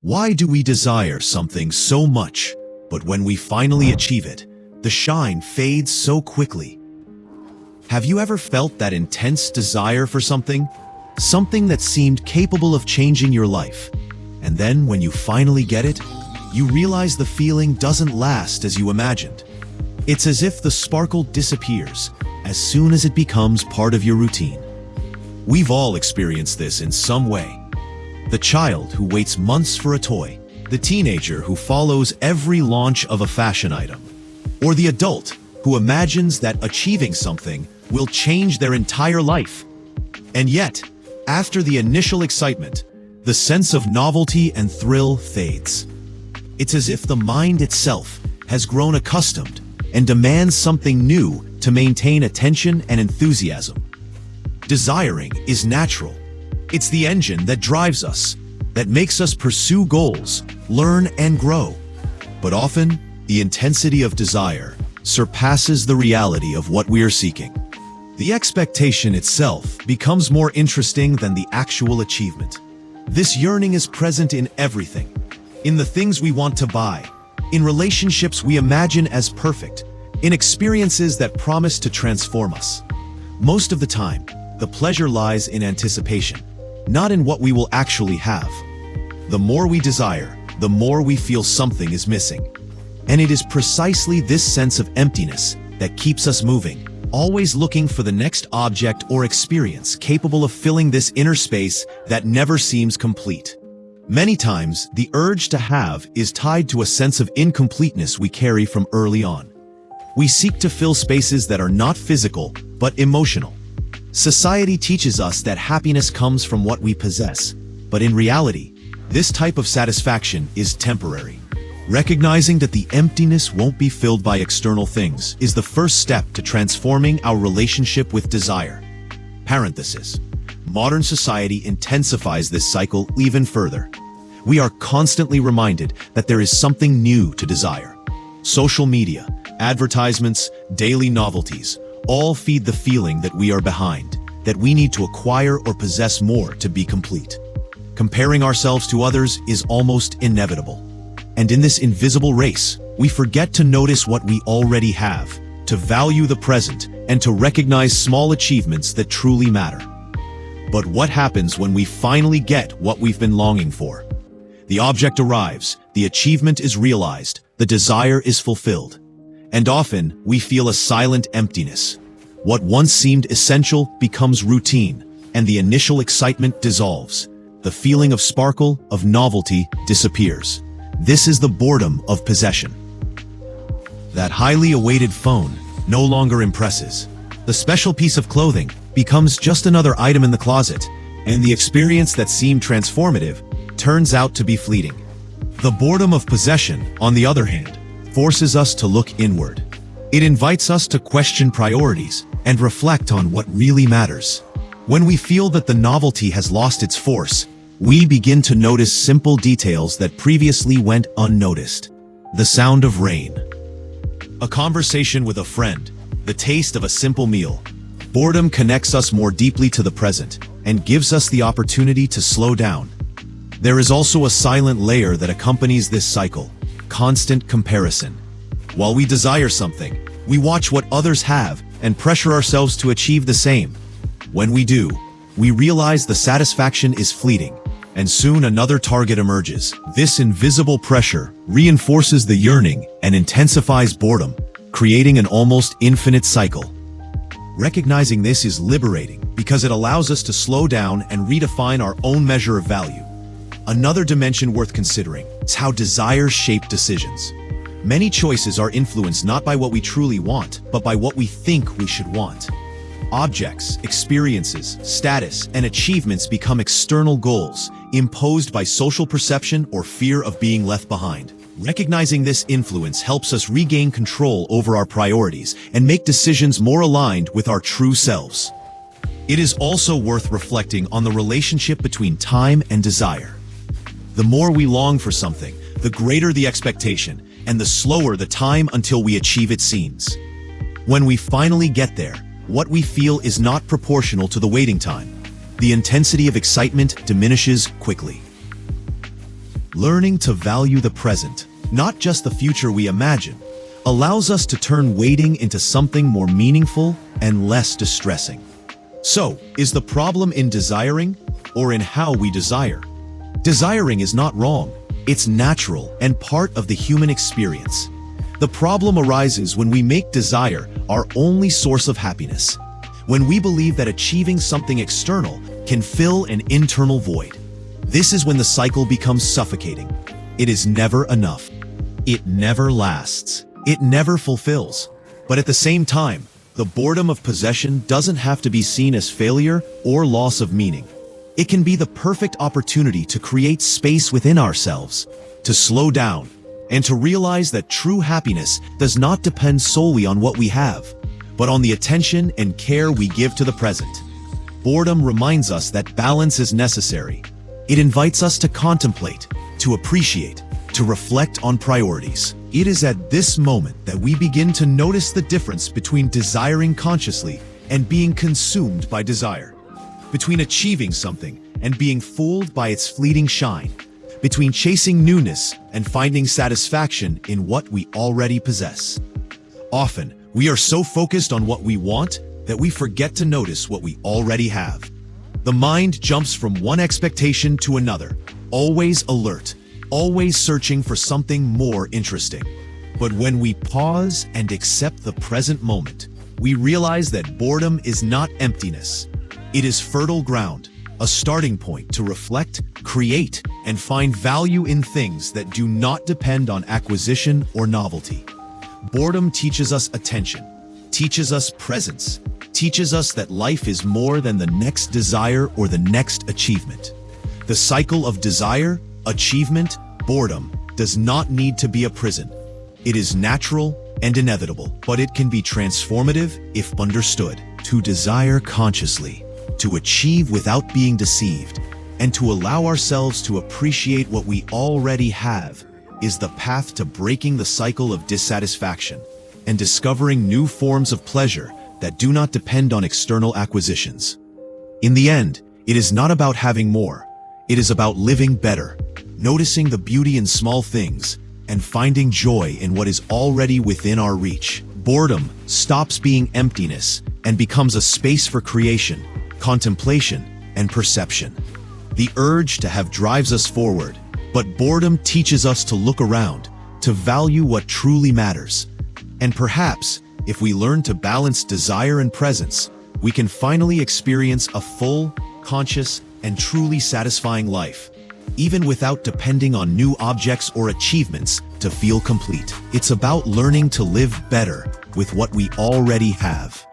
Why do we desire something so much, but when we finally achieve it, the shine fades so quickly? Have you ever felt that intense desire for something? Something that seemed capable of changing your life. And then when you finally get it, you realize the feeling doesn't last as you imagined. It's as if the sparkle disappears as soon as it becomes part of your routine. We've all experienced this in some way. The child who waits months for a toy, the teenager who follows every launch of a fashion item, or the adult who imagines that achieving something will change their entire life. And yet, after the initial excitement, the sense of novelty and thrill fades. It's as if the mind itself has grown accustomed and demands something new to maintain attention and enthusiasm. Desiring is natural. It's the engine that drives us, that makes us pursue goals, learn and grow. But often, the intensity of desire surpasses the reality of what we are seeking. The expectation itself becomes more interesting than the actual achievement. This yearning is present in everything, in the things we want to buy, in relationships we imagine as perfect, in experiences that promise to transform us. Most of the time, the pleasure lies in anticipation, not in what we will actually have. The more we desire, the more we feel something is missing. And it is precisely this sense of emptiness that keeps us moving, always looking for the next object or experience capable of filling this inner space that never seems complete. Many times, the urge to have is tied to a sense of incompleteness we carry from early on. We seek to fill spaces that are not physical, but emotional. Society teaches us that happiness comes from what we possess, but in reality, this type of satisfaction is temporary. Recognizing that the emptiness won't be filled by external things is the first step to transforming our relationship with desire. Parenthesis. Modern society intensifies this cycle even further. We are constantly reminded that there is something new to desire. Social media, advertisements, daily novelties, all feed the feeling that we are behind, that we need to acquire or possess more to be complete. Comparing ourselves to others is almost inevitable. And in this invisible race, we forget to notice what we already have, to value the present, and to recognize small achievements that truly matter. But what happens when we finally get what we've been longing for? The object arrives, the achievement is realized, the desire is fulfilled. And often, we feel a silent emptiness. What once seemed essential becomes routine, and the initial excitement dissolves. The feeling of sparkle, of novelty, disappears. This is the boredom of possession. That highly awaited phone no longer impresses. The special piece of clothing becomes just another item in the closet, and the experience that seemed transformative turns out to be fleeting. The boredom of possession, on the other hand, forces us to look inward. It invites us to question priorities and reflect on what really matters. When we feel that the novelty has lost its force, we begin to notice simple details that previously went unnoticed. The sound of rain, a conversation with a friend, the taste of a simple meal. Boredom connects us more deeply to the present and gives us the opportunity to slow down. There is also a silent layer that accompanies this cycle: constant comparison. While we desire something, we watch what others have and pressure ourselves to achieve the same. When we do, we realize the satisfaction is fleeting, and soon another target emerges. This invisible pressure reinforces the yearning and intensifies boredom, creating an almost infinite cycle. Recognizing this is liberating because it allows us to slow down and redefine our own measure of value. Another dimension worth considering is how desires shape decisions. Many choices are influenced not by what we truly want, but by what we think we should want. Objects, experiences, status, and achievements become external goals, imposed by social perception or fear of being left behind. Recognizing this influence helps us regain control over our priorities and make decisions more aligned with our true selves. It is also worth reflecting on the relationship between time and desire. The more we long for something, the greater the expectation, and the slower the time until we achieve it seems. When we finally get there, what we feel is not proportional to the waiting time. The intensity of excitement diminishes quickly. Learning to value the present, not just the future we imagine, allows us to turn waiting into something more meaningful and less distressing. So, is the problem in desiring or in how we desire? Desiring is not wrong. It's natural and part of the human experience. The problem arises when we make desire our only source of happiness, when we believe that achieving something external can fill an internal void. This is when the cycle becomes suffocating. It is never enough. It never lasts. It never fulfills. But at the same time, the boredom of possession doesn't have to be seen as failure or loss of meaning. It can be the perfect opportunity to create space within ourselves, to slow down, and to realize that true happiness does not depend solely on what we have, but on the attention and care we give to the present. Boredom reminds us that balance is necessary. It invites us to contemplate, to appreciate, to reflect on priorities. It is at this moment that we begin to notice the difference between desiring consciously and being consumed by desire, between achieving something and being fooled by its fleeting shine, between chasing newness and finding satisfaction in what we already possess. Often, we are so focused on what we want that we forget to notice what we already have. The mind jumps from one expectation to another, always alert, always searching for something more interesting. But when we pause and accept the present moment, we realize that boredom is not emptiness. It is fertile ground, a starting point to reflect, create, and find value in things that do not depend on acquisition or novelty. Boredom teaches us attention, teaches us presence, teaches us that life is more than the next desire or the next achievement. The cycle of desire, achievement, boredom does not need to be a prison. It is natural and inevitable, but it can be transformative if understood. To desire consciously, to achieve without being deceived, and to allow ourselves to appreciate what we already have is the path to breaking the cycle of dissatisfaction and discovering new forms of pleasure that do not depend on external acquisitions. In the end, it is not about having more. It is about living better, noticing the beauty in small things, and finding joy in what is already within our reach. Boredom stops being emptiness and becomes a space for creation, contemplation, and perception. The urge to have drives us forward, but boredom teaches us to look around, to value what truly matters. And perhaps, if we learn to balance desire and presence, we can finally experience a full, conscious, and truly satisfying life, even without depending on new objects or achievements to feel complete. It's about learning to live better with what we already have.